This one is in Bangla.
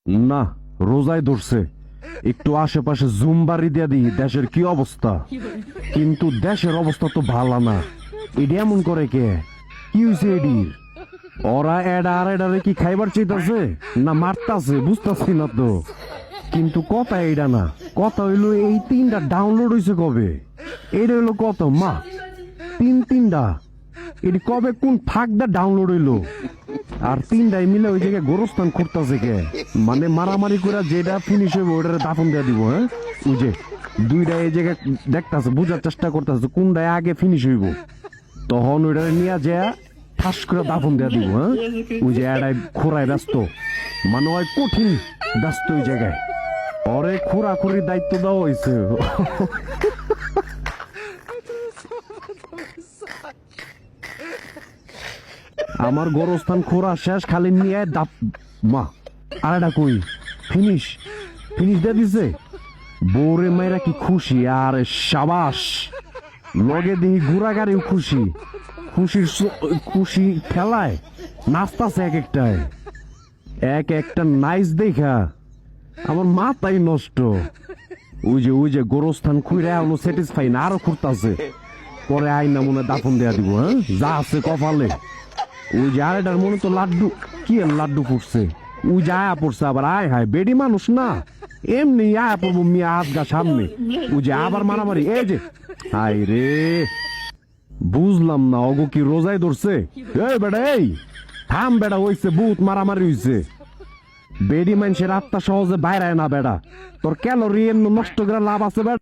না, রোজায় ধরছে। একটু আশেপাশে জুম বাড়ি দিয়া দিই দেশের কি অবস্থা। কিন্তু দেশের অবস্থা তো ভালো না। এডি এমন করে কে? কি হয়েছে এডির? ওরা এডা আর এডারে কি খাইবার চাইতাছে না মারতাছে বুঝতাছি না তো। কিন্তু কথা এইটা না, কথা হইলো এই তিনটা ডাউনলোড হয়েছে কবে? এইটা হইলো কত মা? তিনটা। এটি কবে কোন ফাঁকটা ডাউনলোড হইলো? আর তিনটাই মিলে ওই জায়গায় গোরস্থান করতেছে কে? মানে মারামারি করে যেটা ফিনিশ হইব ওটারে দাফন দিয়ে দিব। হ্যাঁ, ওই যে দুইটা এই জায়গায় দেখতাছে, বুঝার চেষ্টা করতেছে কোনটাই আগে ফিনিশ হইব। তখন ওইটারে নিয়ে যায় ঠাস করে দাফন দিয়ে দিব। হ্যাঁ, ওই যে এটাই খোরায় ব্যস্ত, মানে ওই কঠিন ব্যস্ত ওই জায়গায়। ওরে খোরাখুরির দায়িত্ব দেওয়া হয়েছে। আমার গোরস্থান খোরা শেষ, খালি নিয়ে দাপ মা আরেকটা কই ফিনিশ দিয়ে দিছে। বউরে মেয়েরা কি খুশি, আর সাবাস। লগে দেখি ঘোড়া গাড়িও খুশি, খুশি খেলায় নাচতাছে এক একটা নাইস দেখা আমার মাথাই নষ্ট। ওই যে গোরস্থান খুঁড়ে এখনো স্যাটিসফাই না, আরো খুঁড়তাছে। পরে আইনা মনে দাফন দেয়া দিব। হ্যাঁ, যা আছে কপালে। ওই যে আরেকটার মনে তো লাড্ডু, কি আর লাড্ডু ফুটছে। ওই যে আয়া পড়ছে আবার, আয় হায় বেডি মানুষ না, এমনি আয়া পড়বো মিয়া আজগা সামনে। ওই যে আবার মারামারি, এই যে হাই রে, বুঝলাম না অগো কি রোজায় ধরছে? এই বেটা, এই থাম বেটা, হইছে বহুত মারামারি হইছে। বেডি মানুষের আত্মা সহজে বাইরে না বেটা, তোর ক্যালোরি এমন নষ্ট করে লাভ আছে বেটা।